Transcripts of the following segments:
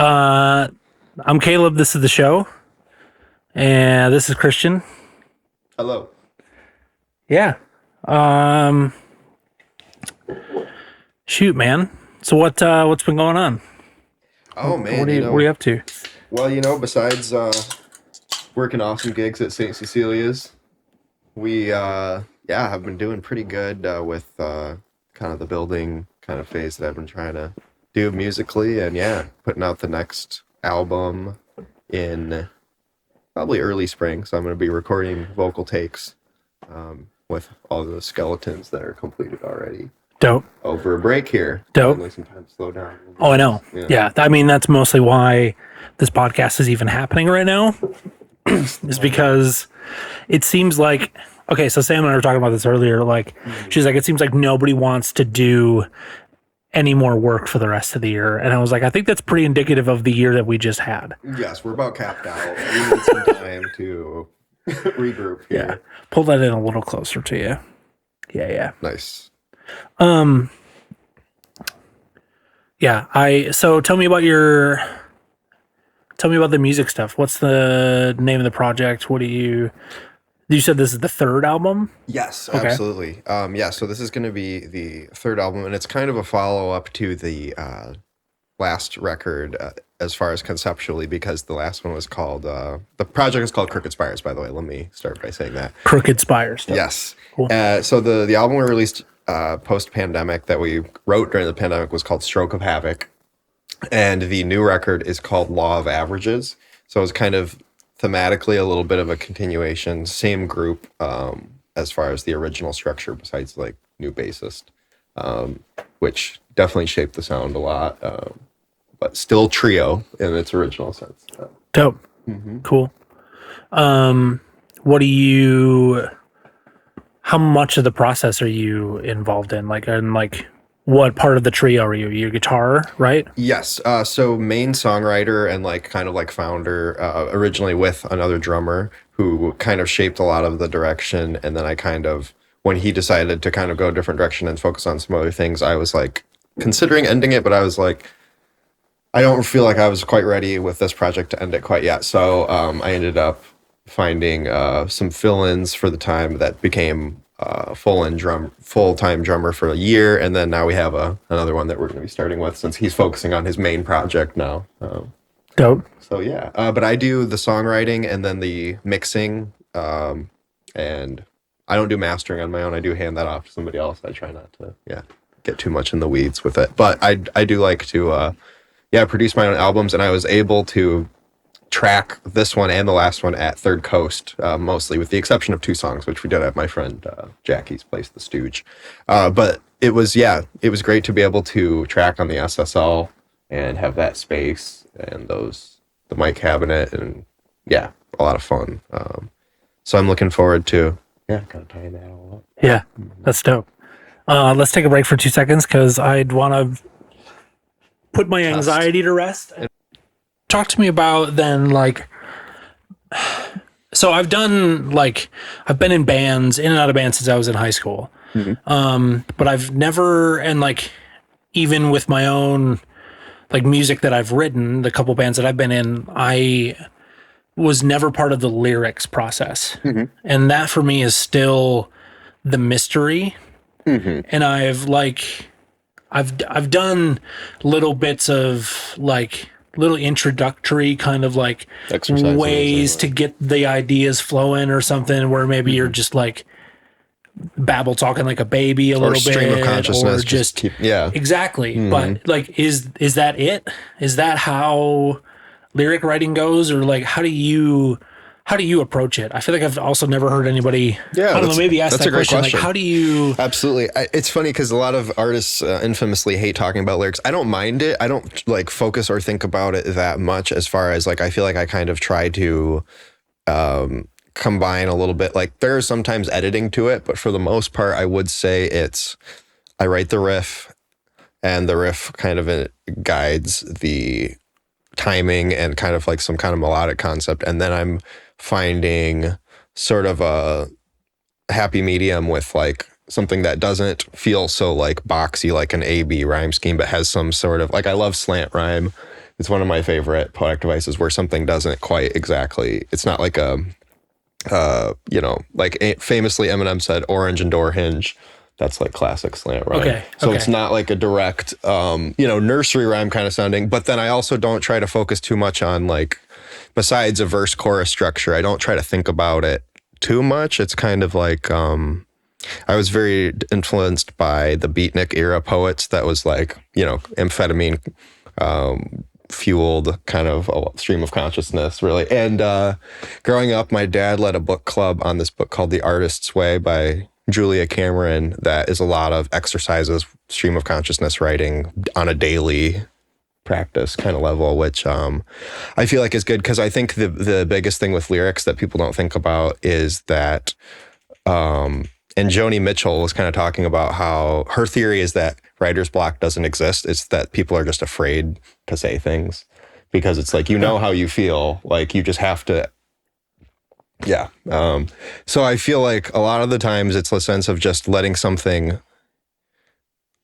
Uh, I'm Caleb. This is the show, and this is Christian. Hello. Yeah. Shoot, man. So what's been going on? Oh man, what are you up to? Well, besides working awesome gigs at St. Cecilia's, we have been doing pretty good with kind of the building kind of phase that I've been trying to do musically, and putting out the next album in probably early spring. So I'm going to be recording vocal takes with all the skeletons that are completed already. Dope. Over a break here. Dope. Finally some time to slow down. Oh, I know. Yeah. I mean, that's mostly why this podcast is even happening right now. Is because it seems like, okay, so Sam and I were talking about this earlier. Like, she's like, it seems like nobody wants to do any more work for the rest of the year. And I was like, I think that's pretty indicative of the year that we just had. Yes, we're about capped out. We need some time to regroup here. Yeah. Pull that in a little closer to you. Yeah. Nice. Yeah, so tell me about the music stuff. What's the name of the project? You said this is the third album? Yes, okay. Absolutely. So this is going to be the third album, and it's kind of a follow-up to the last record as far as conceptually, because the last one was called, the project is called Crooked Spires, by the way. Let me start by saying that. Crooked Spires. Yes. Cool. So the album we released post-pandemic that we wrote during the pandemic was called Stroke of Havoc, and the new record is called Law of Averages. So it's kind of thematically a little bit of a continuation, same group as far as the original structure, besides like new bassist, which definitely shaped the sound a lot, but still trio in its original sense. Dope. Mm-hmm. Cool. How much of the process are you involved in? What part of the trio are you? Your guitar, right? Yes. So main songwriter and kind of founder, originally with another drummer who kind of shaped a lot of the direction. And then when he decided to kind of go a different direction and focus on some other things, I was considering ending it, but I was I don't feel like I was quite ready with this project to end it quite yet. So I ended up finding some fill-ins for the time that became full-time drummer for a year, and then now we have another one that we're going to be starting with since he's focusing on his main project now. Dope. So yeah, but I do the songwriting and then the mixing, and I don't do mastering on my own. I do hand that off to somebody else. I try not to get too much in the weeds with it, but I do like to produce my own albums, and I was able to track this one and the last one at Third Coast, mostly with the exception of 2 songs, which we did at my friend Jackie's place, The Stooge. But it was great to be able to track on the SSL and have that space and the mic cabinet, and a lot of fun. So I'm looking forward to kind of tying that all up. Yeah, that's dope. Let's take a break for 2 seconds because I'd want to put my anxiety to rest. Talk to me about then, so I've been in bands, in and out of bands since I was in high school. Mm-hmm. But I've never, even with my own music that I've written, the couple bands that I've been in, I was never part of the lyrics process. Mm-hmm. And that for me is still the mystery. Mm-hmm. And I've done little bits of little introductory kind of ways to get the ideas flowing or something, where maybe you're just babble talking like a baby a little bit, stream of consciousness, or just exactly. Mm-hmm. But is that it? Is that how lyric writing goes, or how do you approach it? I feel like I've also never heard anybody. I don't know. Maybe ask that question. How do you? Absolutely. It's funny because a lot of artists infamously hate talking about lyrics. I don't mind it. I don't focus or think about it that much. As far as I feel like I kind of try to combine a little bit. There is sometimes editing to it, but for the most part, I would say I write the riff, and the riff kind of guides the timing and kind of some kind of melodic concept, and then I'm finding sort of a happy medium with something that doesn't feel so boxy, like an A-B rhyme scheme, but has some sort of I love slant rhyme. It's one of my favorite poetic devices where something doesn't quite exactly, it's not like a, like famously Eminem said, orange and door hinge. That's like classic slant rhyme. Okay. So it's not like a direct, nursery rhyme kind of sounding. But then I also don't try to focus too much on like, besides a verse chorus structure, I don't try to think about it too much. It's kind of like, I was very influenced by the beatnik era poets. That was like, amphetamine fueled kind of a stream of consciousness, really. And growing up, my dad led a book club on this book called The Artist's Way by Julia Cameron. That is a lot of exercises, stream of consciousness writing on a daily practice kind of level, which I feel like is good, because I think the biggest thing with lyrics that people don't think about is that and Joni Mitchell was kind of talking about how her theory is that writer's block doesn't exist. It's that people are just afraid to say things because it's like, how you feel, like you just have to. Yeah. So I feel like a lot of the times it's a sense of just letting something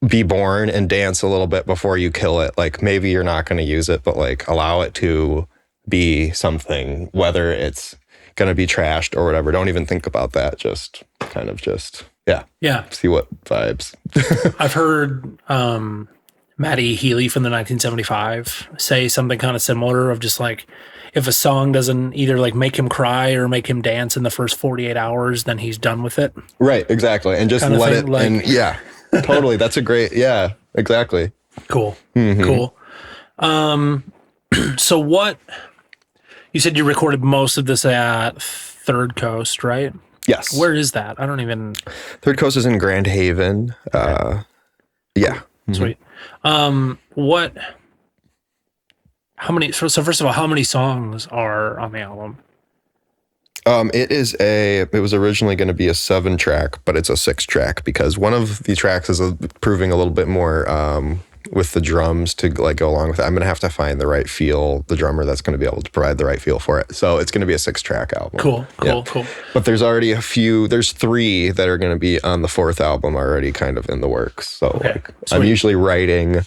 be born and dance a little bit before you kill it. Like maybe you're not going to use it, but like allow it to be something, whether it's going to be trashed or whatever. Don't even think about that. Just kind of see what vibes. I've heard Matty Healy from the 1975 say something kind of similar of just like, if a song doesn't either like make him cry or make him dance in the first 48 hours, then he's done with it. Right, exactly. And just let it, like, and yeah, totally. That's a great, yeah, exactly. Cool. Mm-hmm. Cool. So what, you said you recorded most of this at Third Coast, right? Yes. Where is that? I don't even. Third Coast is in Grand Haven. Okay. Yeah. Sweet. How many, so first of all, how many songs are on the album? It was originally going to be a 7-track, but it's a 6-track because one of the tracks is proving a little bit more with the drums to like go along with it. I'm going to have to find the right feel, the drummer that's going to be able to provide the right feel for it. So it's going to be a 6-track album. Cool. But there's already there's 3 that are going to be on the 4th album already kind of in the works. So I'm usually writing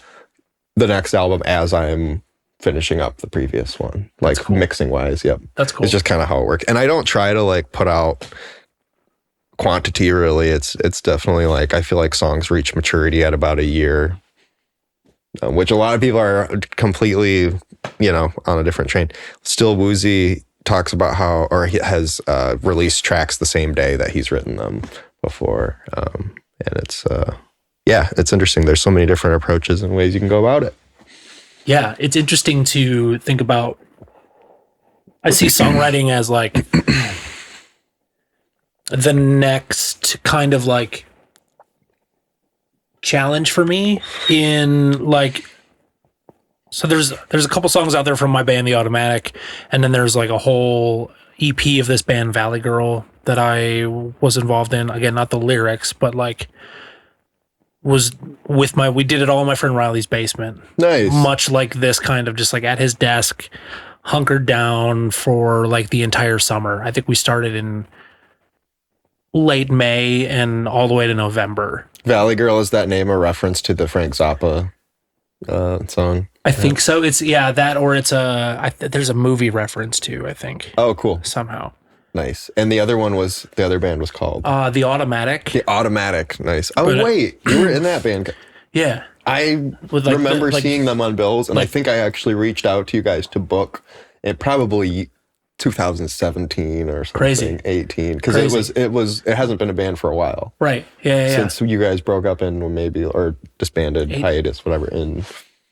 the next album as I'm finishing up the previous one, like cool. Mixing wise. Yep. That's cool. It's just kind of how it works. And I don't try to like put out quantity really. It's definitely like, I feel like songs reach maturity at about a year, which a lot of people are completely, on a different train. Still Woozy talks about how, or he has released tracks the same day that he's written them before. And it's, it's interesting. There's so many different approaches and ways you can go about it. Yeah, it's interesting to think about. I see songwriting as like the next kind of like challenge for me in like, so there's a couple songs out there from my band, The Automatic, and then there's like a whole EP of this band, Valley Girl, that I was involved in. Again, not the lyrics, but like we did it all in my friend Riley's basement. Nice. Much like this, kind of just like at his desk, hunkered down for like the entire summer. I think we started in late May and all the way to November. Valley Girl, is that name a reference to the Frank Zappa song? I think so. It's that, or it's there's a movie reference too, I think. Oh, cool. Somehow. Nice. And the other band was called? The Automatic. The Automatic. Nice. Oh, wait. You were in that band. Yeah. I remember seeing them on bills, and I think I actually reached out to you guys to book it probably 2017 or something. Crazy. 18. Because it hasn't been a band for a while. Right. Yeah. Since you guys broke up or disbanded, hiatus, whatever, in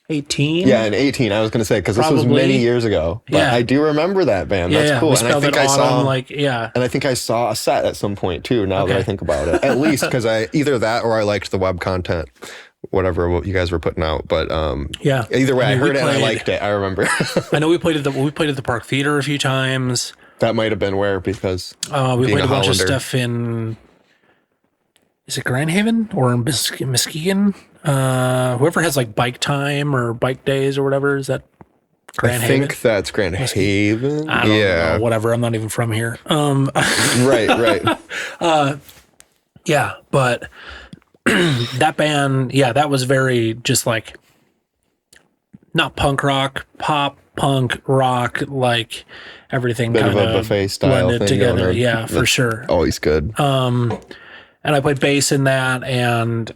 18? Yeah, in 18. I was going to say, because this was many years ago. But I do remember that band. That's cool. And I think and I think I saw a set at some point too, now that I think about it. At least because either that or I liked the web content, whatever you guys were putting out. But either way, I heard it and I liked it. I remember. I know we played at the Park Theater a few times. That might have been where, because we played a bunch of stuff in, is it Grand Haven or in Muskegon? Whoever has like bike time or bike days or whatever, is that Grand Haven? I think that's Grand Haven. I don't know, whatever. I'm not even from here. Right. But that band, that was very just like not punk rock, pop, punk, rock, like everything Bit kind of a of buffet style blended thing going together. on. Yeah, for sure. Always good. And I played bass in that, and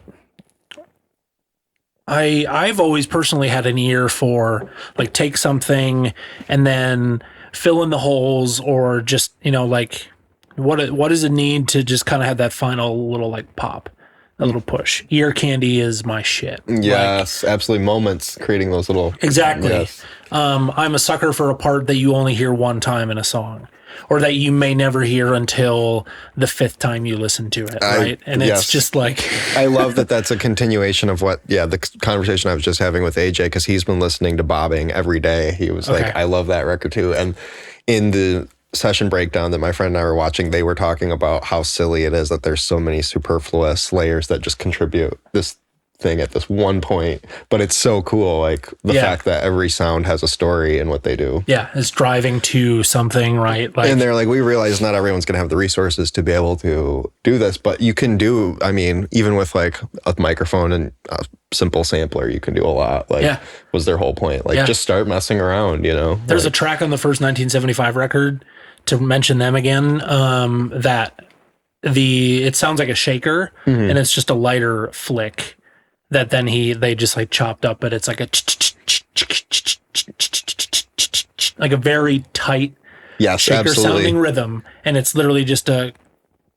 I've always personally had an ear for like take something and then fill in the holes, or just, you know, like what does it need to just kind of have that final little like pop, a little push. Ear candy is my shit. Yes, absolutely. Moments, creating those little. Exactly. Yes. I'm a sucker for a part that you only hear one time in a song, or that you may never hear until the fifth time you listen to it, right? And it's just like... I love that that's a continuation of what, the conversation I was just having with AJ, because he's been listening to Bobbing every day. He was like, I love that record too. And in the session breakdown that my friend and I were watching, they were talking about how silly it is that there's so many superfluous layers that just contribute this thing at this one point, but it's so cool, like the fact that every sound has a story in what they do. It's driving to something, right? Like, and they're like, we realize not everyone's gonna have the resources to be able to do this, but you can do, I mean, even with like a microphone and a simple sampler, you can do a lot. Like, was their whole point, like just start messing around, you know. There's a track on the first 1975 record, to mention them again, that it sounds like a shaker, and it's just a lighter flick that then they just like chopped up, but it's like a very tight shaker sounding rhythm, and it's literally just a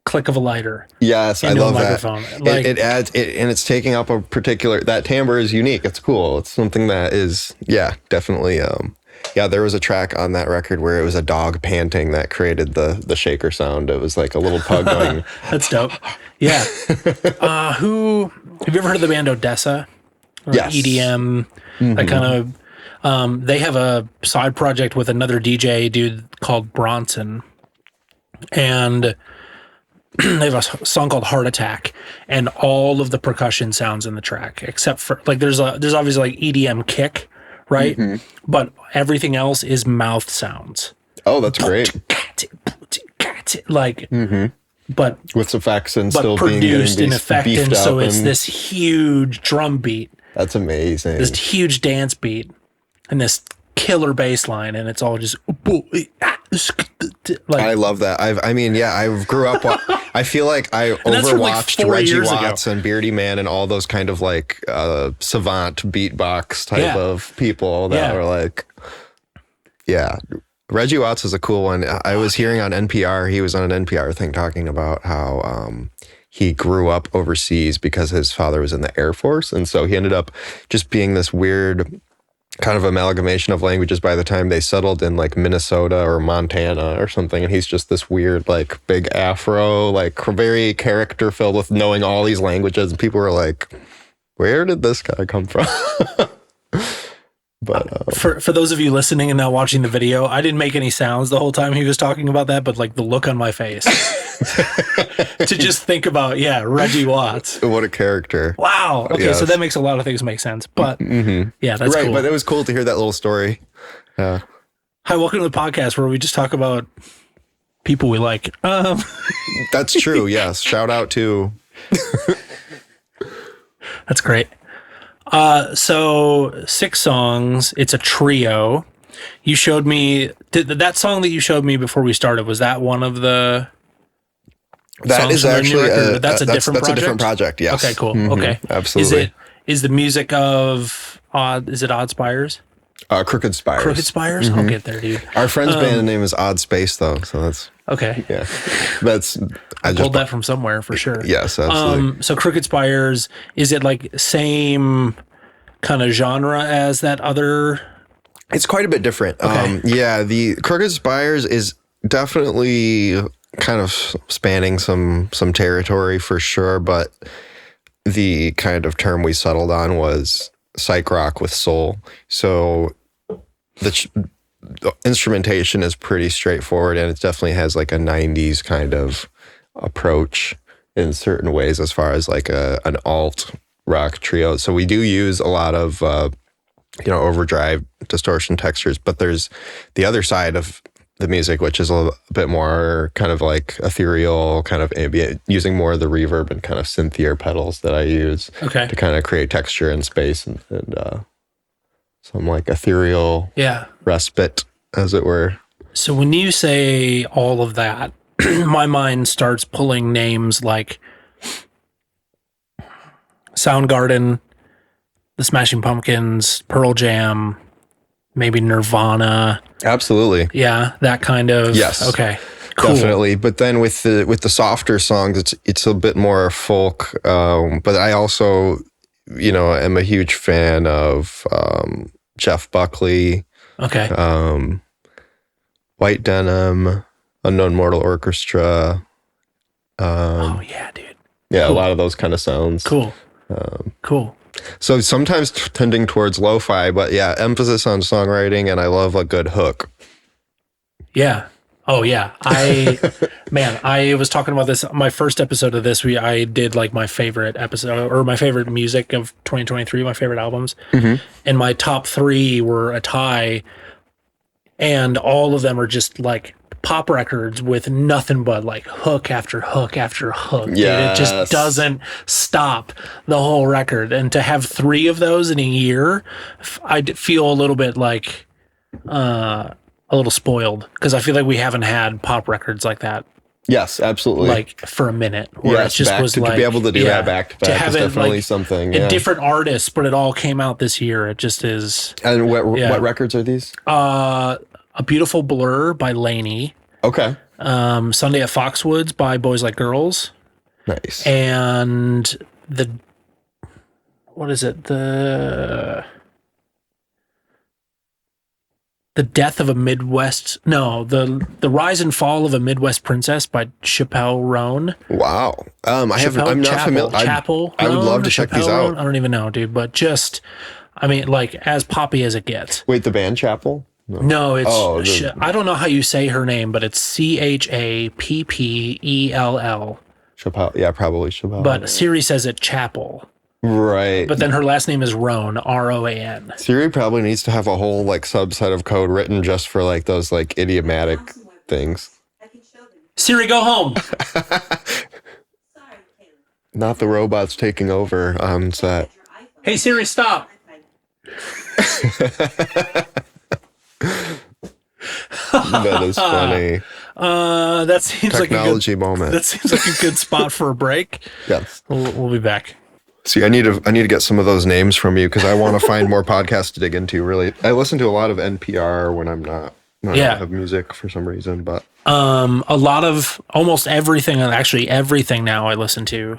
click of a lighter. Yes, I love that. Like, it adds it, and it's taking up a particular, that timbre is unique. It's cool. It's something that is definitely there was a track on that record where it was a dog panting that created the shaker sound. It was like a little pug going. That's dope. Yeah. Have you ever heard of the band Odessa? Or yes. EDM. That kind of. They have a side project with another DJ dude called Bronson, and they have a song called Heart Attack, and all of the percussion sounds in the track, except for like there's obviously like EDM kick, right? But everything else is mouth sounds. Oh, that's great. Like, but with effects and but still produced being in effect, and so it's this huge drum beat. That's amazing. This huge dance beat and this killer bass line, and it's all just like, I love that. I grew up. I feel like I overwatched like Reggie Watts and Beardy Man and all those kind of like savant beatbox type of people that were like, Reggie Watts is a cool one. I was hearing on NPR, he was on an NPR thing talking about how he grew up overseas because his father was in the Air Force. And so he ended up just being this weird kind of amalgamation of languages by the time they settled in like Minnesota or Montana or something. And he's just this weird, like big Afro, like very character filled with knowing all these languages. And people were like, where did this guy come from? But for those of you listening and not watching the video, I didn't make any sounds the whole time he was talking about that, but like the look on my face to just think about, Reggie Watts. What a character. Wow. Okay. Yes. So that makes a lot of things make sense, but that's right. Cool. But it was cool to hear that little story. Hi, welcome to the podcast where we just talk about people we like. That's true. Yes. Shout out to. That's great. So 6 songs, it's a trio. You showed me that song that you showed me before we started. Was that one of the that is actually that's a different project. Yes. Okay, cool. Okay. Absolutely. Is the music of Odd Spires? Crooked Spires. Crooked Spires? I'll get there, dude. Our friend's band name is Odd Space though, so that's okay. Yeah. I pulled that from somewhere for sure. Yes, absolutely. So Crooked Spires, is it like same kind of genre as that other? It's quite a bit different. Okay. The Crooked Spires is definitely kind of spanning some territory for sure, but the kind of term we settled on was psych rock with soul. So the instrumentation is pretty straightforward, and it definitely has like a 90s kind of approach in certain ways as far as like an alt rock trio. So we do use a lot of overdrive, distortion, textures, but there's the other side of the music, which is a little bit more kind of like ethereal, kind of ambient, using more of the reverb and kind of synthier pedals that I use to kind of create texture and space and some like ethereal respite, as it were. So when you say all of that, my mind starts pulling names like Soundgarden, the Smashing Pumpkins, Pearl Jam, maybe Nirvana. Absolutely. Yeah, that kind of. Yes. Okay. Cool. Definitely. But then with the softer songs, it's a bit more folk. But I also, am a huge fan of Jeff Buckley. Okay. White Denim, Unknown Mortal Orchestra. Oh yeah, dude. Yeah, cool. A lot of those kind of sounds. Cool. Cool. So sometimes tending towards lo-fi, but yeah, emphasis on songwriting, and I love a good hook. Yeah. Oh yeah. I was talking about this, my first episode of this, I did like my favorite episode or my favorite music of 2023, my favorite albums. Mm-hmm. And my top 3 were a tie, and all of them are just like pop records with nothing but like hook after hook after hook. Yes. Dude, it just doesn't stop the whole record. And to have 3 of those in a year, I feel a little bit like a little spoiled, because I feel like we haven't had pop records like that. Yes, absolutely. Like for a minute, where it just was to like be able to do that back to back is definitely like something. And different artists, but it all came out this year. It just is. And what records are these? A Beautiful Blur by Laney. Okay. Sunday at Foxwoods by Boys Like Girls. Nice. And what is it? The Death of a Midwest. No, the Rise and Fall of a Midwest Princess by Chappelle Roan. Wow. I'm not familiar. Chapel. I would love to check these out. I don't even know, dude. But just, like as poppy as it gets. Wait, the band Chapel? No, it's. I don't know how you say her name, but it's Chappell. Chappelle. Yeah, probably Chappelle. But Siri says it Chapel. Right. But then her last name is Roan, Roan. Siri probably needs to have a whole like subset of code written just for like those like idiomatic things. Siri, go home. Not the robots taking over on set. Hey Siri, stop. That is funny. That seems technology moment. That seems like a good spot for a break. Yes. We'll be back. See, I need to get some of those names from you, because I want to find more podcasts to dig into. Really, I listen to a lot of NPR when I'm not. I don't have music for some reason, but a lot of almost everything, and actually everything now I listen to,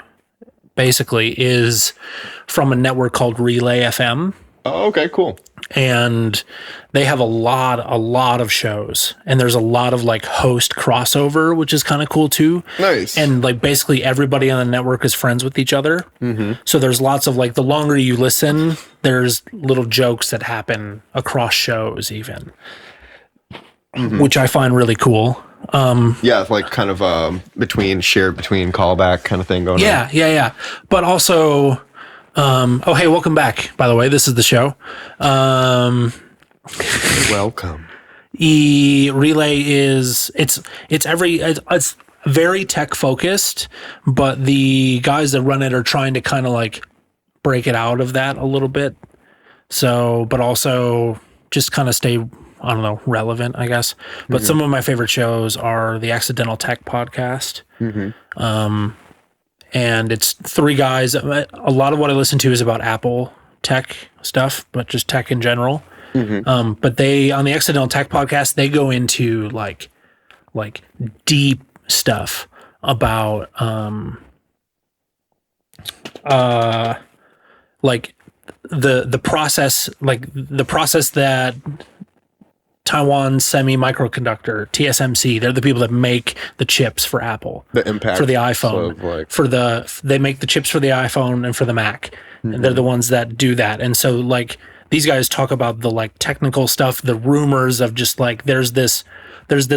basically is from a network called Relay FM. Oh, okay, cool. And they have a lot of shows, and there's a lot of like host crossover, which is kind of cool too. Nice. And like basically everybody on the network is friends with each other. Mm-hmm. So there's lots of like, the longer you listen, there's little jokes that happen across shows even, which I find really cool. Like kind of between callback kind of thing going on. Yeah. But also, hey, welcome back, by the way. This is the show. Welcome. Relay is it's very tech focused, but the guys that run it are trying to kind of like break it out of that a little bit. So, but also just kind of stay, I don't know, relevant, I guess. But some of my favorite shows are the Accidental Tech podcast. And it's 3 guys. A lot of what I listen to is about Apple tech stuff, but just tech in general. But they, on the Accidental Tech podcast, they go into like deep stuff about like the process that Taiwan Semiconductor, TSMC, they're the people that make the chips for Apple. The impact for the iPhone. They make the chips for the iPhone and for the Mac. And they're the ones that do that. And so like these guys talk about the like technical stuff, the rumors of just like there's this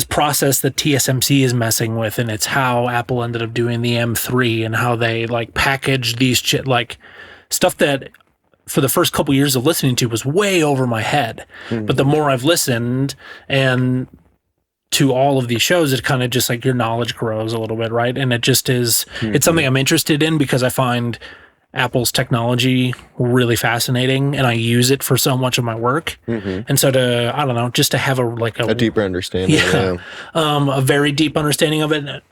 process that TSMC is messing with, and it's how Apple ended up doing the M3 and how they like packaged these like stuff that for the first couple years of listening to was way over my head. But the more I've listened and to all of these shows, it kind of just like your knowledge grows a little bit, right? And it just is, it's something I'm interested in, because I find Apple's technology really fascinating, and I use it for so much of my work. And so I don't know, just to have a deeper understanding. a very deep understanding of it.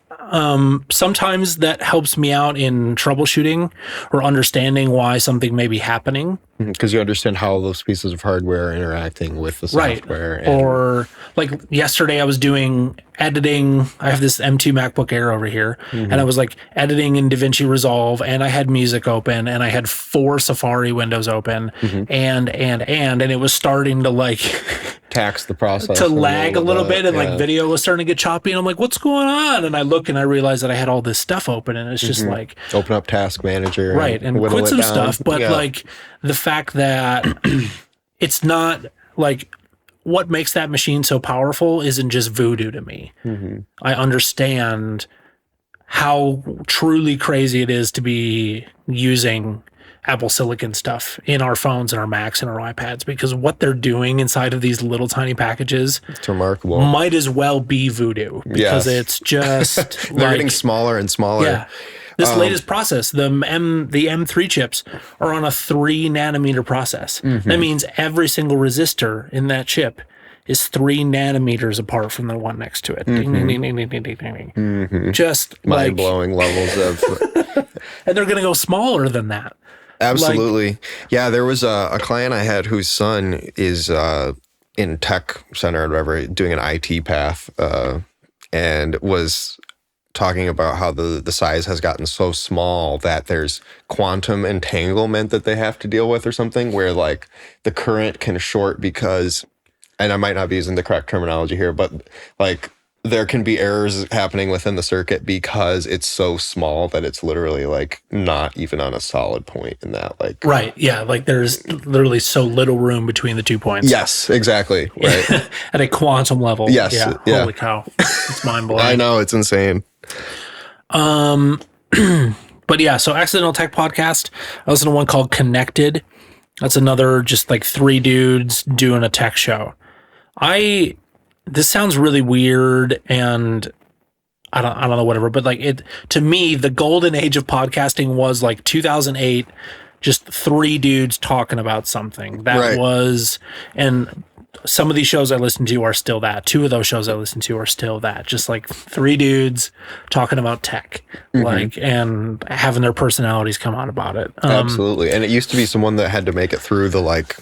Sometimes that helps me out in troubleshooting or understanding why something may be happening. Because you understand how those pieces of hardware are interacting with the software. Right. Or like yesterday I was doing editing. I have this M2 MacBook Air over here, and I was like editing in DaVinci Resolve, and I had music open, and I had 4 Safari windows open, and it was starting to like tax the process to lag a little bit, and like video was starting to get choppy, and I'm like, what's going on? And I look and I realize that I had all this stuff open, and it's just like open up Task Manager, right, and quit some stuff. But like the fact that it's not like what makes that machine so powerful isn't just voodoo to me. I understand how truly crazy it is to be using Apple Silicon stuff in our phones and our Macs and our iPads, because what they're doing inside of these little tiny packages, it's remarkable. Might as well be voodoo, because it's just they're getting smaller and smaller. Yeah. This latest process, the M3 chips are on a 3 nanometer process. That means every single resistor in that chip is 3 nanometers apart from the one next to it. Ding, ding, ding, ding, ding, ding, ding, ding. Just mind-blowing levels of... And they're going to go smaller than that. Absolutely. Yeah, there was a client I had whose son is in tech center or whatever, doing an IT path, and was talking about how the size has gotten so small that there's quantum entanglement that they have to deal with or something, where like the current can short because, and I might not be using the correct terminology here, but like there can be errors happening within the circuit because it's so small that it's literally like not even on a solid point in that, like, right. Yeah. Like there's literally so little room between the 2 points. Yes, exactly. Right. At a quantum level. Yes. Yeah. Yeah. Holy cow. It's mind blowing. I know, it's insane. But yeah, so Accidental Tech Podcast, I listen to one called Connected. That's another just like 3 dudes doing a tech show. This sounds really weird, and I don't know, whatever, but like it, to me, the golden age of podcasting was like 2008, just 3 dudes talking about something. That was, and some of these shows I listen to are still that. 2 of those shows I listen to are still that. Just like 3 dudes talking about tech, like, and having their personalities come out about it. Absolutely. And it used to be someone that had to make it through the, like,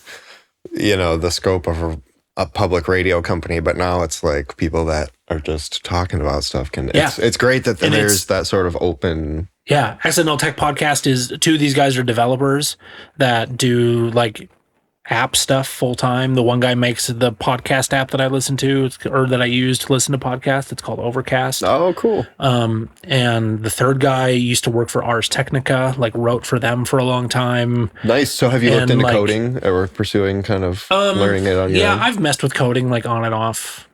you know, the scope of a public radio company, but now it's like people that are just talking about stuff. It's great that there's that sort of open. Yeah. Accidental Tech Podcast is 2 of these guys are developers that do like app stuff full time. The one guy makes the podcast app that I listen to, or that I use to listen to podcasts. It's called Overcast. Oh, cool. And the third guy used to work for Ars Technica, like wrote for them for a long time. Nice. So have you looked into coding or pursuing kind of learning it on your own? I've messed with coding like on and off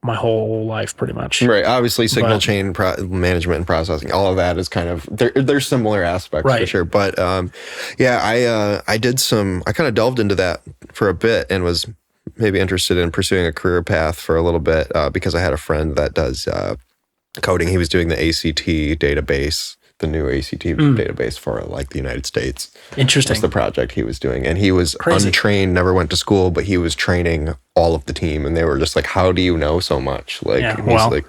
my whole life pretty much. Right. Obviously signal chain management and processing, all of that is kind of, there's similar aspects for sure. But I did I kind of delved into that for a bit and was maybe interested in pursuing a career path for a little bit because I had a friend that does coding. He was doing the ACT database, the new ACT database for like the United States. Interesting. That's the project he was doing. And he was untrained, never went to school, but he was training all of the team. And they were just like, how do you know so much? Like, he's like,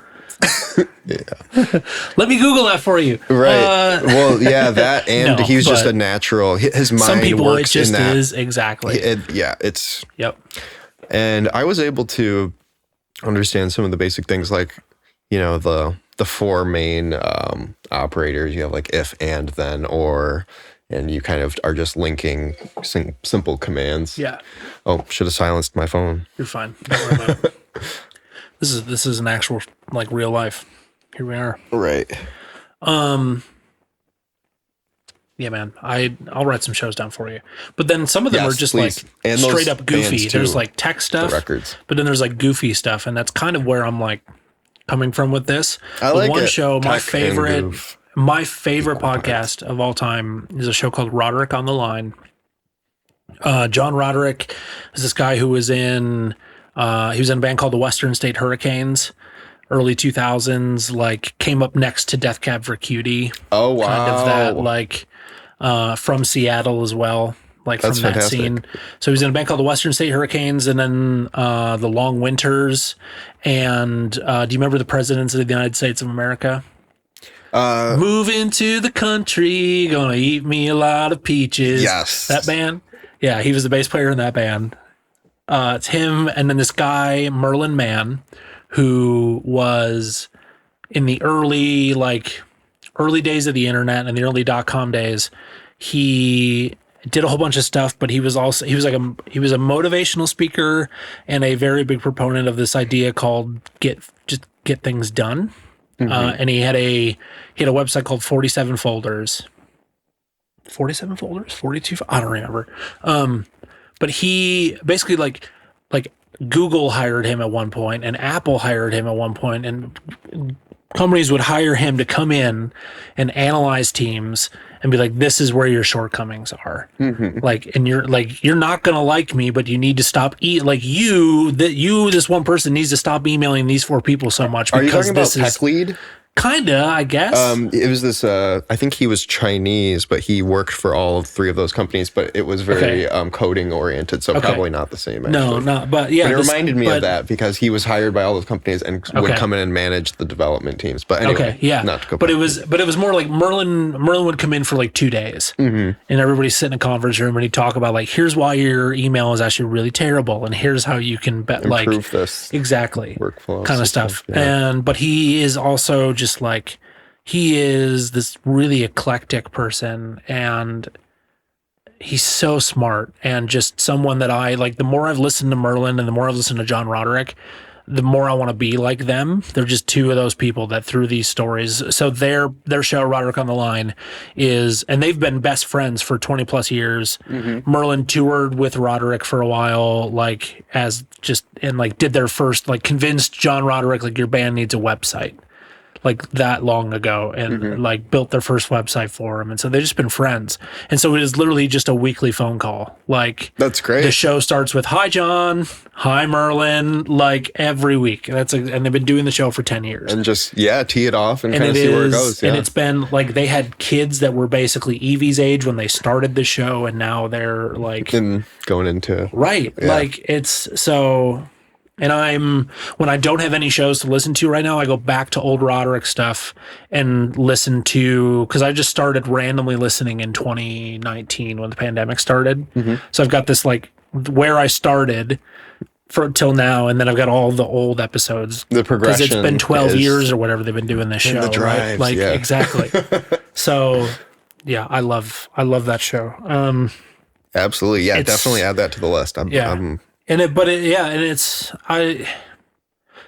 let me Google that for you. Right. Well, yeah, that, and he was just a natural, his mind some people works it just in that. is, exactly. It's. Yep. And I was able to understand some of the basic things like, you know, the 4 main operators. You have like if, and, then, or, and you kind of are just linking simple commands. Yeah. Oh, should have silenced my phone. You're fine. Don't worry about it. This is an actual like real life. Here we are. Right. Yeah, man. I'll write some shows down for you. But then some of them are just please. Like and straight up goofy. Too, there's like tech stuff, the records. But then there's like goofy stuff, and that's kind of where I'm like coming from with this. I like one it. show, my Tech favorite podcast of all time is a show called Roderick on the Line. John Roderick is this guy who was in he was in a band called the Western State Hurricanes, early 2000s, like came up next to Death Cab for Cutie. Oh, wow. Kind of that, like, from Seattle as well, like That's from that fantastic. scene. So he was in a band called the Western State Hurricanes, and then the Long Winters. And do you remember the Presidents of the United States of America? Moving to the country, gonna eat me a lot of peaches. Yes. That band. Yeah, he was the bass player in that band. It's him, and then this guy, Merlin Mann, who was in the early days of the internet and the early .com days. He did a whole bunch of stuff, but he was a motivational speaker and a very big proponent of this idea called get things done. And he had a website called 47 Folders. 47 Folders? 42? I don't remember. But he basically like Google hired him at one point, and Apple hired him at one point, and companies would hire him to come in and analyze teams and be like, this is where your shortcomings are. Like, and you're not going to like me, but you need to stop this one person needs to stop emailing these 4 people so much. Are you because talking about this is Tech Lead? Kinda, I guess. It was this, I think he was Chinese, but he worked for all 3 of those companies, but it was very coding oriented, so probably not the same. Actually. No, but yeah. But it reminded me of that because he was hired by all those companies and would come in and manage the development teams. But anyway, not to go but it was more like Merlin would come in for like 2 days, and everybody'd sit in a conference room and he'd talk about like, here's why your email is actually really terrible, and here's how you can improve this exactly workflow kind of stuff. But he is also just like, he is this really eclectic person, and he's so smart, and just someone that I like. The more I've listened to Merlin and the more I've listened to John Roderick, the more I want to be like them. They're just 2 of those people that through these stories. So their show, Roderick on the Line, and they've been best friends for 20 plus years. Merlin toured with Roderick for a while, did their first, convinced John Roderick, like, your band needs a website. Like that long ago, and built their first website for him. And so they've just been friends. And so it is literally just a weekly phone call. Like, that's great. The show starts with, hi, John, hi, Merlin, like every week. And they've been doing the show for 10 years. And just, tee it off and kind of see where it goes. Yeah. And it's been like, they had kids that were basically Evie's age when they started the show. And now they're like, and going into, right. Yeah. Like, it's so. And when I don't have any shows to listen to right now, I go back to old Roderick stuff and listen to, because I just started randomly listening in 2019 when the pandemic started. So I've got this like where I started for till now, and then I've got all the old episodes. The progression, because it's been 12 years or whatever they've been doing this show, drives, right? Like exactly. So yeah, I love that show. Absolutely, yeah, definitely add that to the list.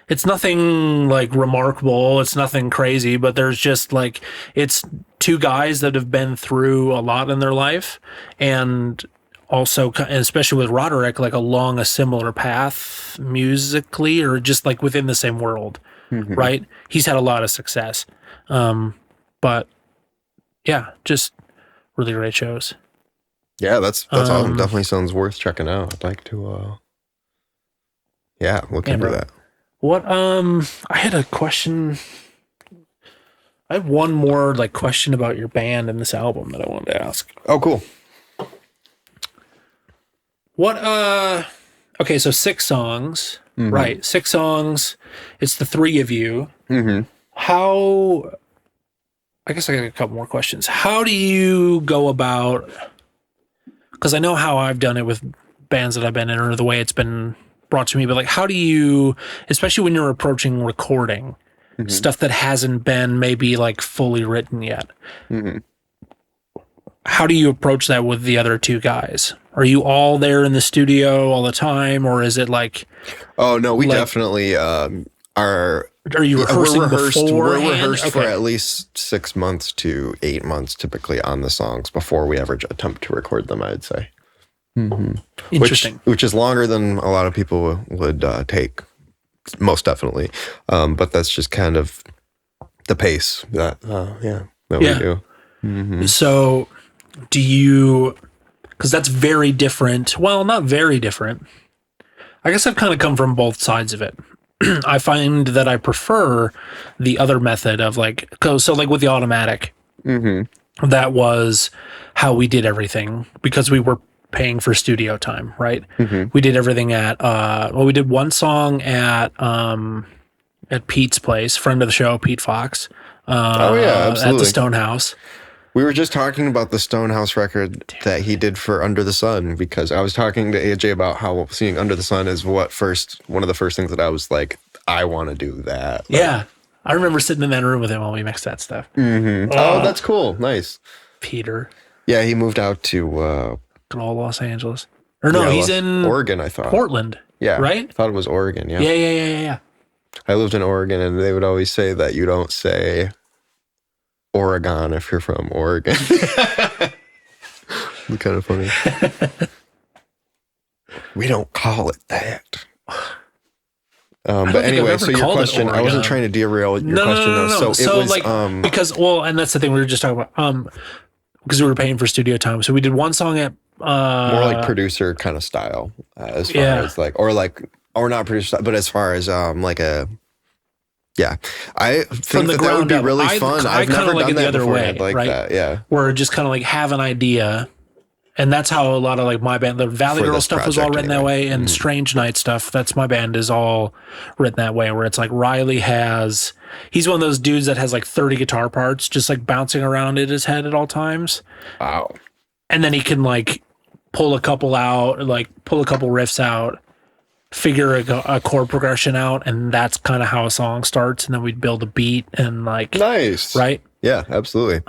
It's nothing like remarkable. It's nothing crazy, but there's just like, it's 2 guys that have been through a lot in their life, and also, especially with Roderick, like along a similar path musically, or just like within the same world, right? He's had a lot of success. But yeah, just really great shows. Yeah, that's awesome. Definitely sounds worth checking out. I'd like to look into that. What I had a question. I have one more like question about your band and this album that I wanted to ask. Oh, cool. What okay, so 6 songs. Right, 6 songs. It's the 3 of you. How, I guess I got a couple more questions. How do you go about, because I know how I've done it with bands that I've been in, or the way it's been brought to me, but like, how do you, especially when you're approaching recording stuff that hasn't been maybe like fully written yet, how do you approach that with the other 2 guys? Are you all there in the studio all the time, or is it like, oh no, we definitely are you rehearsing we're rehearsed for at least 6 months to 8 months typically on the songs before we ever attempt to record them, I'd say. Interesting. Which is longer than a lot of people would take, most definitely. But that's just kind of the pace that we do. So do you, because that's very different. Well, not very different. I guess I've kind of come from both sides of it. I find that I prefer the other method of like, so like with the automatic, that was how we did everything because we were paying for studio time, right? We did everything at we did one song at Pete's place, friend of the show, Pete Fox. Oh yeah, absolutely. At the Stonehouse. We were just talking about the Stonehouse record that he did for Under the Sun, because I was talking to AJ about how seeing Under the Sun is one of the first things that I was like, I want to do that. Like, yeah. I remember sitting in that room with him while we mixed that stuff. Oh, that's cool. Nice. Peter. Yeah, he moved out to good old Los Angeles. Or no, he's in Oregon, I thought. Portland. Yeah. Right? I thought it was Oregon, yeah. Yeah. I lived in Oregon, and they would always say that you don't say Oregon if you're from Oregon. It's kind of funny. We don't call it that. But anyway, so your question, I wasn't trying to derail your question. No. So it was like, because, well, and that's the thing we were just talking about, because we were paying for studio time. So we did one song at, more like producer kind of style, as far as like, or not producer style, but as far as, like a, yeah, I think that would be really fun. I've never done that before. Like that, yeah. Where just kind of like have an idea, and that's how a lot of like my band, the Valley Girl stuff was all written that way, and Strange Night stuff, that's my band, is all written that way. Where it's like Riley he's one of those dudes that has like 30 guitar parts just like bouncing around in his head at all times. Wow. And then he can like pull a couple riffs out, figure a chord progression out, and that's kind of how a song starts, and then we'd build a beat and like nice, right? Yeah, absolutely.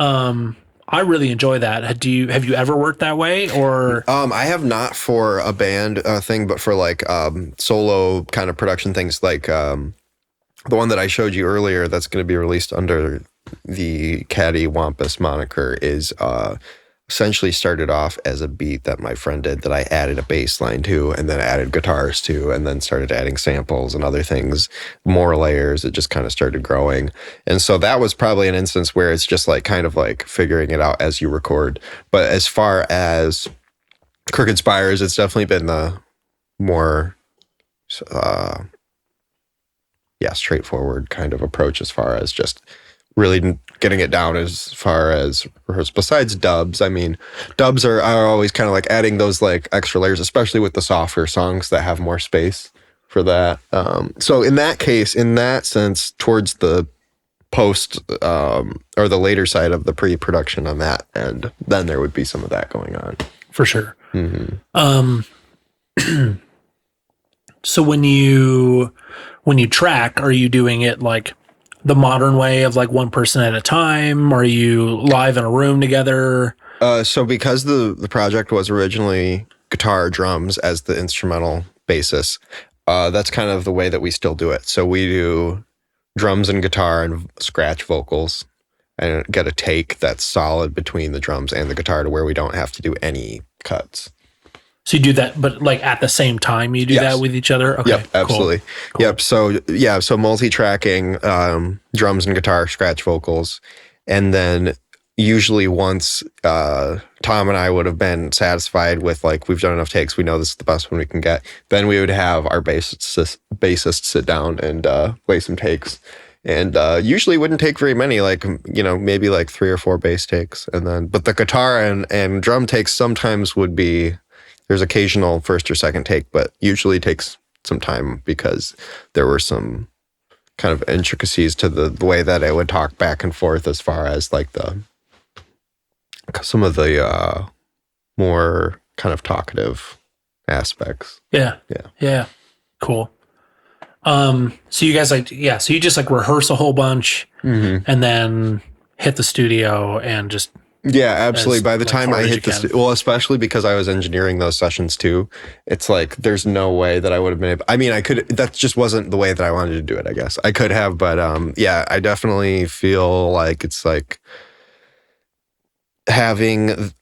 I really enjoy that. Have you ever worked that way, or I have not for a band thing, but for like solo kind of production things, like the one that I showed you earlier that's going to be released under the Caddy Wampus moniker is essentially started off as a beat that my friend did that I added a bass line to, and then added guitars to, and then started adding samples and other things, more layers. It just kind of started growing. And so that was probably an instance where it's just like kind of like figuring it out as you record. But as far as Crooked Spires, it's definitely been the more straightforward kind of approach as far as just really getting it down as far as rehearsal. Besides dubs, I mean, dubs are always kind of like adding those like extra layers, especially with the softer songs that have more space for that. So in that case, in that sense, towards the post or the later side of the pre-production on that end, then there would be some of that going on. For sure. So when you track, are you doing it like the modern way of like one person at a time? Are you live in a room together? So because the project was originally guitar, drums as the instrumental basis, that's kind of the way that we still do it. So we do drums and guitar and scratch vocals and get a take that's solid between the drums and the guitar to where we don't have to do any cuts. So you do that, but like at the same time you do that with each other? Okay, yep, absolutely. Cool. Yep. So multi-tracking, drums and guitar, scratch vocals. And then usually once Tom and I would have been satisfied with like, we've done enough takes, we know this is the best one we can get, then we would have our bassist sit down and play some takes. And usually wouldn't take very many, like, maybe like 3 or 4 bass takes. And then, but the guitar and drum takes sometimes would be, there's occasional first or second take, but usually takes some time because there were some kind of intricacies to the way that it would talk back and forth as far as like some of the more kind of talkative aspects. Yeah. Cool. So you guys so you just like rehearse a whole bunch and then hit the studio and just. Yeah, absolutely. By the time I hit this, especially because I was engineering those sessions too, it's like there's no way that I would have been able. I mean, I could. That just wasn't the way that I wanted to do it. I guess I could have, but I definitely feel like it's like having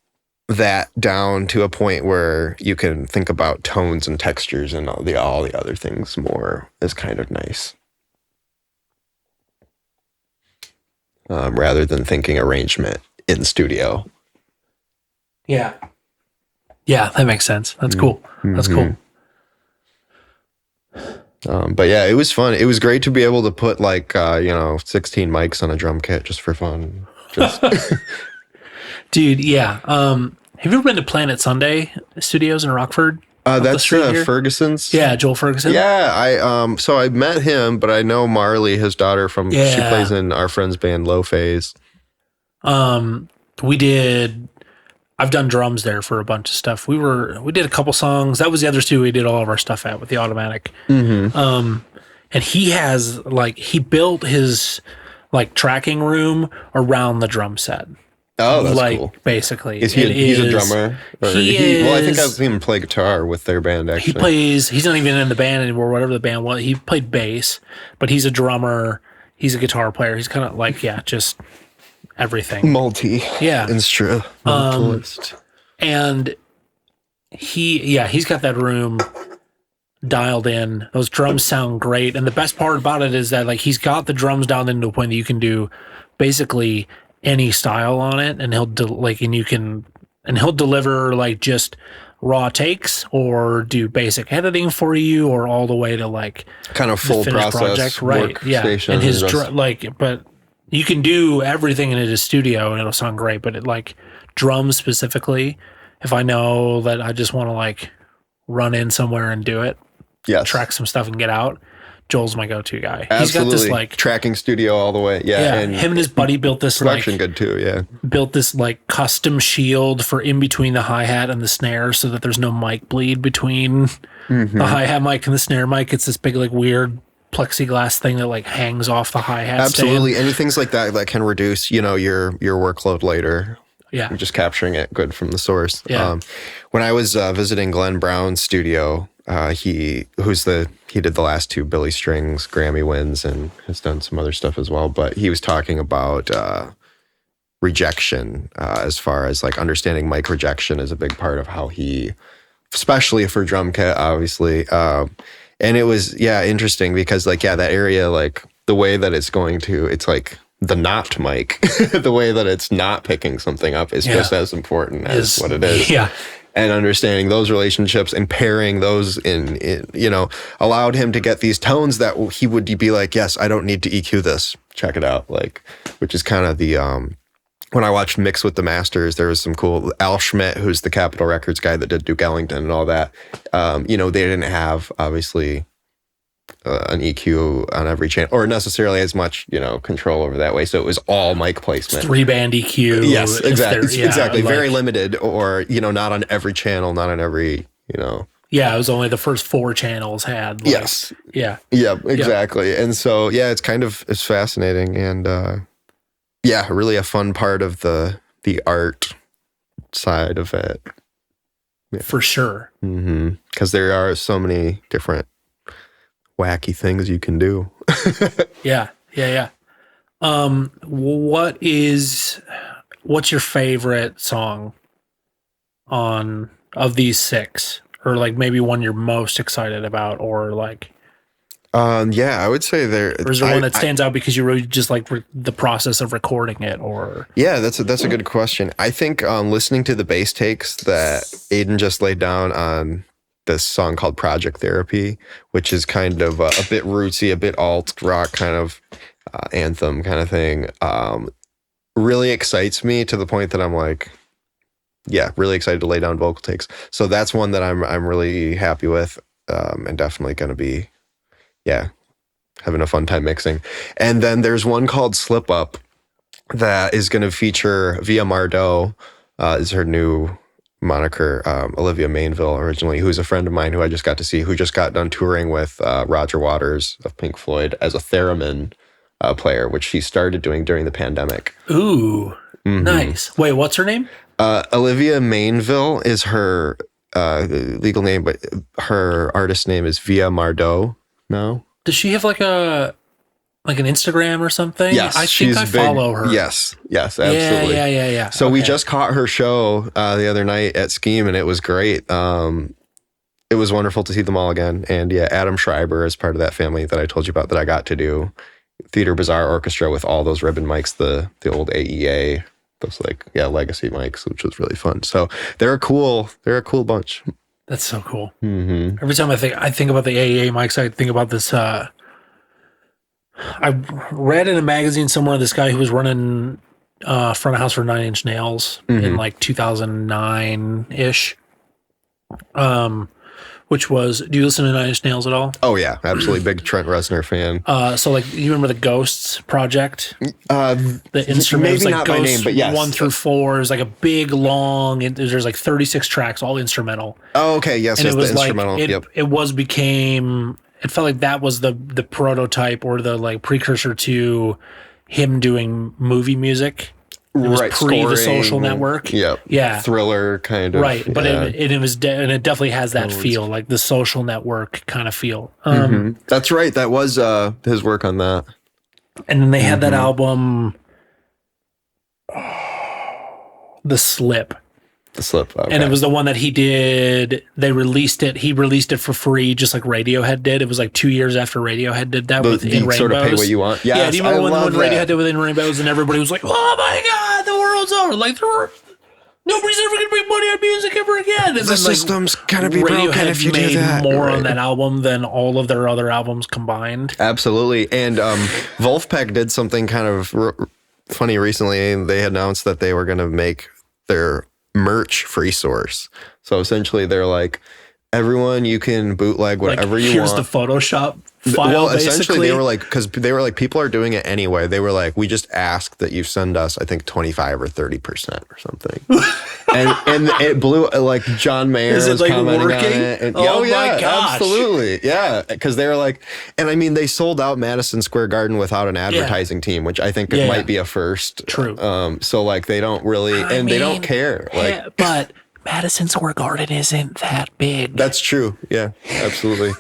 that down to a point where you can think about tones and textures and all the other things more is kind of nice, rather than thinking arrangement in studio. Yeah, that makes sense. That's cool. That's cool. But yeah, it was fun. It was great to be able to put like 16 mics on a drum kit just for fun. Dude, yeah. Have you ever been to Planet Sunday Studios in Rockford? That's Ferguson's. Yeah, Joel Ferguson. Yeah, so I met him, but I know Marley, his daughter she plays in our friend's band Low Phase. I've done drums there for a bunch of stuff. We did a couple songs. That was the other studio we did all of our stuff at with the Automatic. Mm-hmm. And he built his tracking room around the drum set. Oh, that's cool. Basically, he's a drummer. I think I've seen him play guitar with their band. Actually, he's not even in the band anymore. Whatever the band was, he played bass, but he's a drummer. He's a guitar player. He's kind of just everything. Instrumentalist. And he's got that room dialed in. Those drums sound great, and the best part about it is that he's got the drums down into a point that you can do basically any style on it, and he'll deliver just raw takes or do basic editing for you, or all the way to kind of full process project, right? Yeah, and his but you can do everything in his studio and it'll sound great. But drums specifically, if I know that I just want to run in somewhere and do it, track some stuff and get out, Joel's my go-to guy. Absolutely. He's got this tracking studio all the way. Yeah. And him and his buddy built this production good too. Yeah. Built this custom shield for in between the hi-hat and the snare so that there's no mic bleed between the hi-hat mic and the snare mic. It's this big weird plexiglass thing that hangs off the hi-hat. Absolutely. stand. Anything like that can reduce, your workload later. Yeah. You're just capturing it good from the source. Yeah. When I was visiting Glenn Brown's studio, he did the last two Billy Strings Grammy wins and has done some other stuff as well. But he was talking about rejection as far as understanding mic rejection is a big part of how he, especially for drum kit, obviously. And it was, interesting because that area, the way that it's going to, it's the not mic, the way that it's not picking something up is just as important as what it is. Yeah. And understanding those relationships and pairing those in allowed him to get these tones that he would be yes, I don't need to EQ this. Check it out. Which is kind of the, when I watched Mix with the Masters, there was some cool Al Schmidt, who's the Capitol Records guy that did Duke Ellington and all that. They didn't have obviously an EQ on every channel or necessarily as much, control over that way. So it was all mic placement. 3-band EQ. Yes, exactly. Exactly. Very limited or, not on every channel, not on every, Yeah, it was only the first 4 channels had. Yes. Yeah. Yeah, exactly. Yeah. And so, it's fascinating and, really a fun part of the art side of it. Yeah. For sure. Because there are so many different wacky things you can do. Yeah. What's your favorite song of these 6, or maybe one you're most excited about, or I would say or is there one that stands out because you really just the process of recording it, or? Yeah, that's a good question. I think listening to the bass takes that Aiden just laid down on this song called Project Therapy, which is kind of a bit rootsy, a bit alt rock kind of anthem kind of thing, really excites me to the point that I'm really excited to lay down vocal takes. So that's one that I'm really happy with, and definitely going to be, having a fun time mixing. And then there's one called Slip Up that is going to feature Via Mardeau, is her new moniker, Olivia Mainville originally, who's a friend of mine who I just got to see, who just got done touring with Roger Waters of Pink Floyd as a theremin player, which she started doing during the pandemic. Ooh, nice. Wait, what's her name? Olivia Mainville is her legal name, but her artist name is Via Mardeau. No? Does she have an Instagram or something? Yes, I think I follow her. Yes, absolutely. Yeah. So we just caught her show the other night at Scheme, and it was great. It was wonderful to see them all again. And Adam Schreiber is part of that family that I told you about that I got to do Theater Bazaar Orchestra with all those ribbon mics, the old AEA, those legacy mics, which was really fun. So they're a cool bunch. That's so cool. Mm-hmm. Every time I think about the AEA mics, I think about this. I read in a magazine somewhere this guy who was running front of house for 9 Inch Nails in like 2009 ish. Which was, do you listen to 9 Inch Nails at all? Oh yeah, absolutely. Big Trent Reznor fan. So like, you remember the Ghosts project? The instruments, maybe like not by Ghosts name, but yes. 1 through 4 is like a big long. There's like 36 tracks, all instrumental. Oh, okay, yes, And yes, it was the like instrumental. it felt like that was the prototype or the like precursor to him doing movie music. It was pre The Social Network. Yep. Yeah. Thriller kind of. Right. But yeah. it definitely has that feel, like The Social Network kind of feel. That's right. That was his work on that. And then they had that album, The Slip. The Slip. Okay. And it was the one that he did. He released it for free, just like Radiohead did. It was like 2 years after Radiohead did that with In Rainbows. Sort of Pay What You Want. Yes, yeah, do you remember when Radiohead did with In Rainbows and everybody was like, oh my God, the world's over. Like, nobody's ever going to make money on music ever again. And the system's going to be broken if you do that. Radiohead made more on that album than all of their other albums combined. Absolutely. And Wolfpack did something kind of funny recently. They announced that they were going to make their merch free source. So essentially they're like, everyone, you can bootleg whatever you here's want. Here's the Photoshop file, well, basically. essentially they were like, because they were like, people are doing it anyway. They were like, we just ask that you send us, I think 25 or 30% or something. and it blew, like John Mayer was like commenting on it. And, oh yeah, my gosh. Absolutely. Yeah. Because they were like, and I mean, they sold out Madison Square Garden without an advertising team, which I think it might be a first. True. So like they don't really, they don't care. Like, but Madison Square Garden isn't that big. That's true. Yeah, absolutely.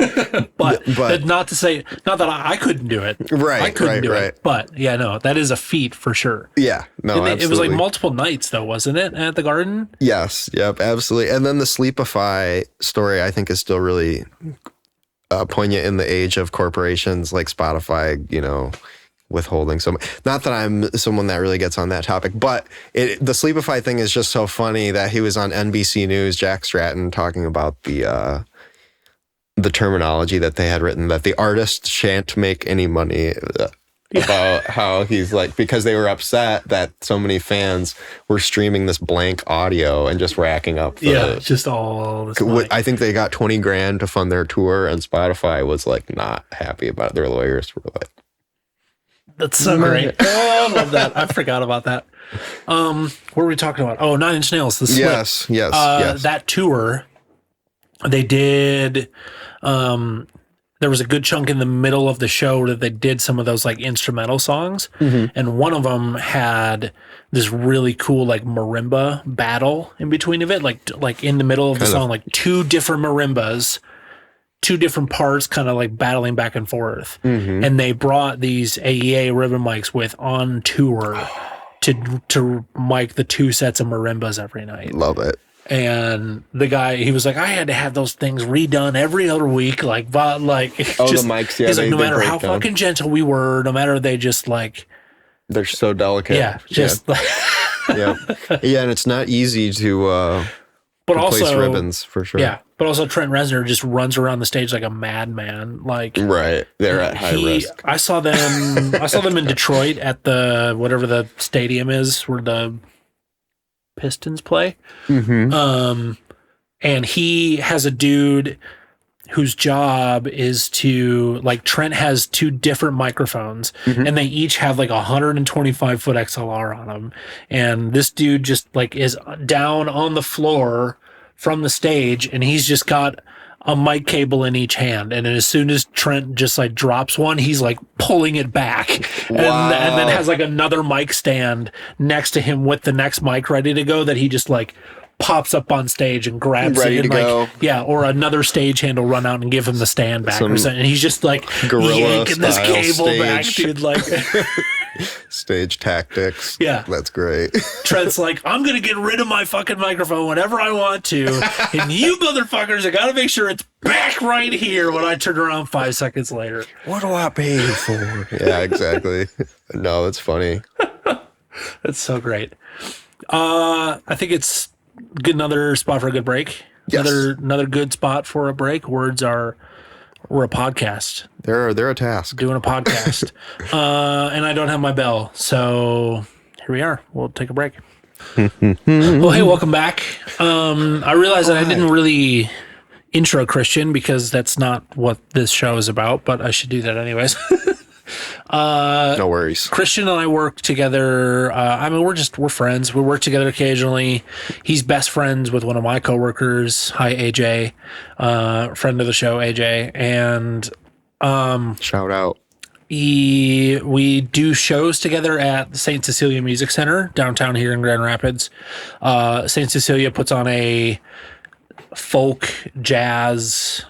but not to say, not that I couldn't do it. Right. I couldn't do it. But yeah, no, that is a feat for sure. Yeah. No, absolutely. It was like multiple nights though, wasn't it, at the Garden? Yes. Yep. Absolutely. And then the Sleepify story, I think, is still really poignant in the age of corporations like Spotify, withholding some. Not that I'm someone that really gets on that topic, but the Sleepify thing is just so funny that he was on NBC News, Jack Stratton, talking about the terminology that they had written, that the artist shan't make any money, about how he's like, because they were upset that so many fans were streaming this blank audio and just racking up just all this money. I think they got $20,000 to fund their tour, and Spotify was like not happy about it. Their lawyers were like, that's so great. Oh, I love that. I forgot about that. What were we talking about? Oh, 9 Inch Nails, The Slip. Yes. That tour, they did, there was a good chunk in the middle of the show that they did some of those like instrumental songs. And one of them had this really cool like marimba battle in between of it. Like in the middle of the song, like two different marimbas, two different parts kind of like battling back and forth. And they brought these AEA ribbon mics with on tour to mic the two sets of marimbas every night. Love it. And the guy, he was like, I had to have those things redone every other week. The mics, yeah. He's like, no matter how fucking gentle we were, no matter they just like, they're so delicate. Yeah, just like, yeah, and it's not easy to replace ribbons for sure. Yeah, but also Trent Reznor just runs around the stage like a madman. Like, right, they're at high risk. I saw them in Detroit at the whatever the stadium is where the Pistons play. And he has a dude whose job is to, like, Trent has two different microphones and they each have like 125 foot XLR on them. And this dude just like is down on the floor from the stage and he's just got a mic cable in each hand. And as soon as Trent just like drops one, he's like pulling it back. Wow. And then has like another mic stand next to him with the next mic ready to go that he just like pops up on stage and grabs ready it. And to go. Yeah, or another stagehand will run out and give him the stand back or something. And he's just like yanking this cable back, dude. Like stage tactics. Yeah. That's great. Trent's like, I'm going to get rid of my fucking microphone whenever I want to. And you motherfuckers, I got to make sure it's back right here when I turn around 5 seconds later. What do I pay you for? Yeah, exactly. No, it's funny. That's so great. I think it's another spot for a good break. Yes. Another good spot for a break. We're a podcast. They're a task. Doing a podcast. And I don't have my bell. So here we are. We'll take a break. Well, hey, welcome back. I realized that I didn't really intro Christian because that's not what this show is about, but I should do that anyways. No worries. Christian and I work together. We're friends. We work together occasionally. He's best friends with one of my coworkers. Hi, AJ, friend of the show, AJ. And shout out. we do shows together at the St. Cecilia Music Center downtown here in Grand Rapids. St. Cecilia puts on a folk jazz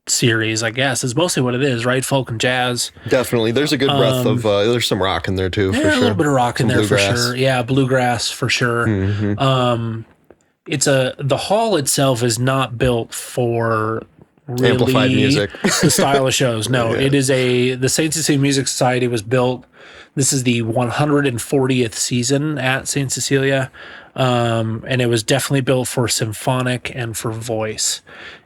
series, I guess is mostly what it is, right? Folk and jazz. Definitely. There's a good breadth of there's some rock in there too, for sure. A little bit of rock in there bluegrass. for sure. Yeah, bluegrass for sure. The hall itself is not built for really amplified music. The style of shows. No, it is the St. Cecilia Music Society was built. This is the 140th season at St. Cecilia. And it was definitely built for symphonic and for voice.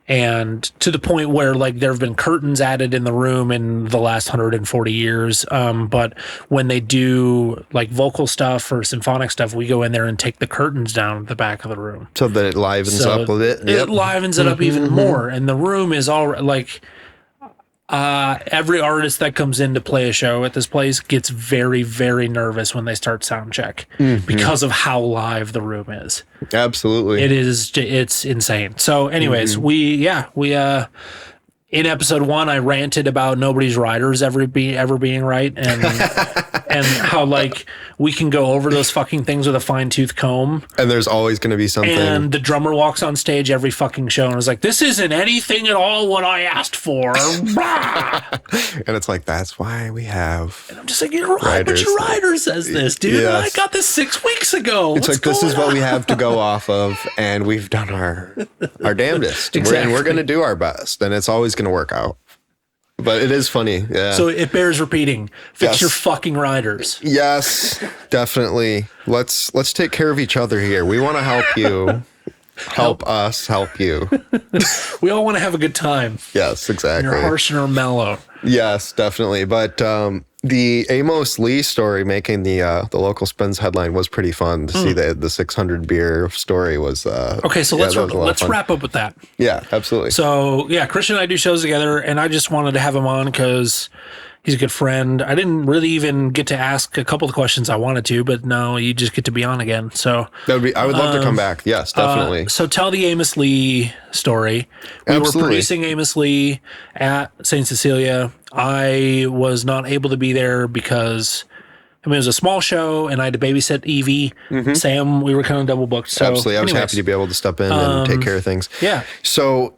And to the point where like there have been curtains added in the room in the last 140 years. But when they do like vocal stuff or symphonic stuff, we go in there and take the curtains down at the back of the room. So that it livens up a bit. It livens it up even more. And the room is all like, every artist that comes in to play a show at this place gets very, very nervous when they start sound check because of how live the room is. Absolutely. It's insane. So anyways, we in episode 1, I ranted about nobody's riders ever being right. And, and how like we can go over those fucking things with a fine tooth comb. And there's always going to be something. And the drummer walks on stage every fucking show and is like, this isn't anything at all what I asked for. And it's like, that's why we have. And I'm just like, you're right, but your rider says this, dude. Yes. I got this 6 weeks ago. It's like, this is what we have to go off of. And we've done our damnedest. Exactly. And we're going to do our best. And it's always going to work out. But it is funny. Yeah. So it bears repeating. Fix your fucking riders. Yes, definitely. Let's take care of each other here. We want to help you. Help us help you. We all want to have a good time. Yes, exactly. You're harsh and you're mellow. Yes, definitely. But the Amos Lee story making the local spins headline was pretty fun to see. The 600 beer story was okay. So let's wrap up with that. Yeah, absolutely. So yeah, Christian and I do shows together, and I just wanted to have him on because he's a good friend. I didn't really even get to ask a couple of questions I wanted to, but no, you just get to be on again. So I would love to come back. Yes, definitely. So tell the Amos Lee story. We were producing Amos Lee at St. Cecilia. I was not able to be there because it was a small show and I had to babysit Evie. Sam, we were kind of double booked. So absolutely. I was happy to be able to step in and take care of things. Yeah. So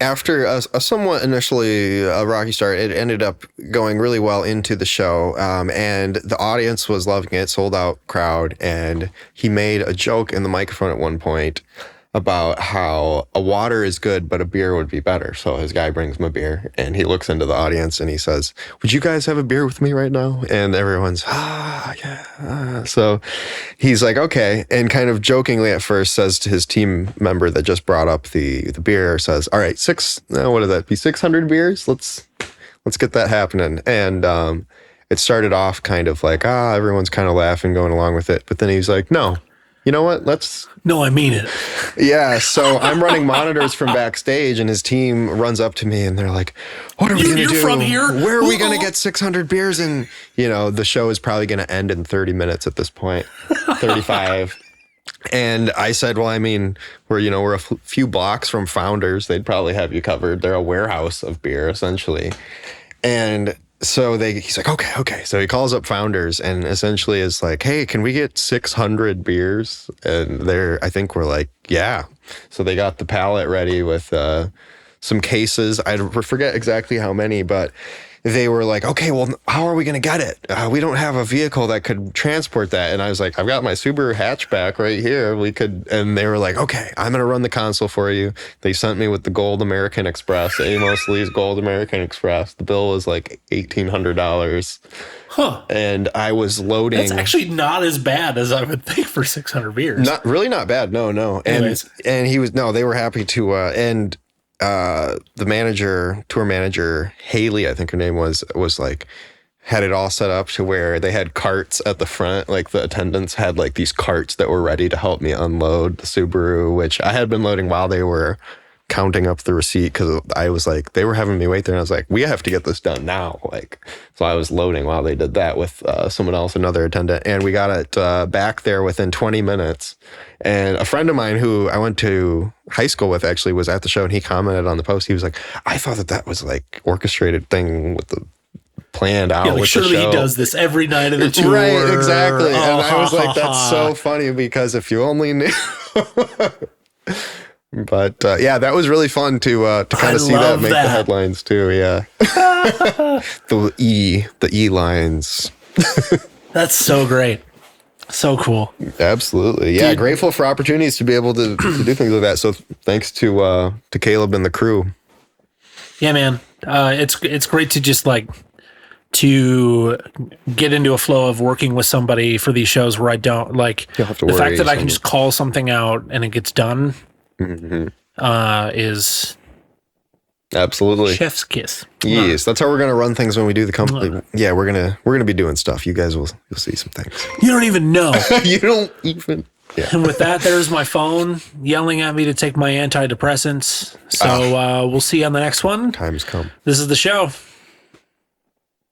after a somewhat initially a rocky start, it ended up going really well into the show, and the audience was loving it, sold out crowd, and he made a joke in the microphone at one point about how a water is good, but a beer would be better. So his guy brings him a beer, and he looks into the audience and he says, "Would you guys have a beer with me right now?" And everyone's, yeah. So he's like, okay. And kind of jokingly at first says to his team member that just brought up the beer, says, all right, what would that be? 600 beers? Let's get that happening. And it started off kind of like, everyone's kind of laughing, going along with it. But then he's like, no. You know what? No, I mean it. Yeah. So I'm running monitors from backstage, and his team runs up to me, and they're like, "What are we going to do? You're from here? Where are we going to get 600 beers?" And the show is probably going to end in 30 minutes at this point, 35. And I said, well, I mean, we're a few blocks from Founders. They'd probably have you covered. They're a warehouse of beer, essentially. And so he's like, okay. So he calls up Founders and essentially is like, hey, can we get 600 beers? And I think we're like, yeah. So they got the pallet ready with some cases. I forget exactly how many, but they were like, okay, well, how are we going to get it? We don't have a vehicle that could transport that. And I was like, I've got my Subaru hatchback right here. And they were like, okay, I'm going to run the console for you. They sent me with the Gold American Express, Amos Lee's Gold American Express. The bill was like $1,800. Huh. And I was loading. That's actually not as bad as I would think for 600 beers. Not bad. No. And they were happy to, the tour manager, Haley, I think her name was like, had it all set up to where they had carts at the front. Like the attendants had like these carts that were ready to help me unload the Subaru, which I had been loading while they were counting up the receipt, because I was like, they were having me wait there, and I was like, we have to get this done now. Like, so I was loading while they did that with someone else, another attendant, and we got it back there within 20 minutes. And a friend of mine who I went to high school with actually was at the show, and he commented on the post. He was like, I thought that was like orchestrated thing with the planned out. Like, surely he does this every night of the tour. Right, exactly. And I was like, that's so funny, because if you only knew. But yeah, that was really fun to kind of see that make the headlines too. Yeah, the E lines. That's so great, so cool. Absolutely, yeah. Dude. Grateful for opportunities to be able to do things like that. So thanks to Caleb and the crew. Yeah, man, it's great to just like to get into a flow of working with somebody for these shows where I don't like the fact that I can just call something out and it gets done. Is absolutely chef's kiss. Yes, that's how we're gonna run things when we do the company. Yeah, we're gonna be doing stuff. You guys you'll see some things. You don't even know. You don't even. Yeah. And with that, there's my phone yelling at me to take my antidepressants. So we'll see you on the next one. Time's come. This is the show.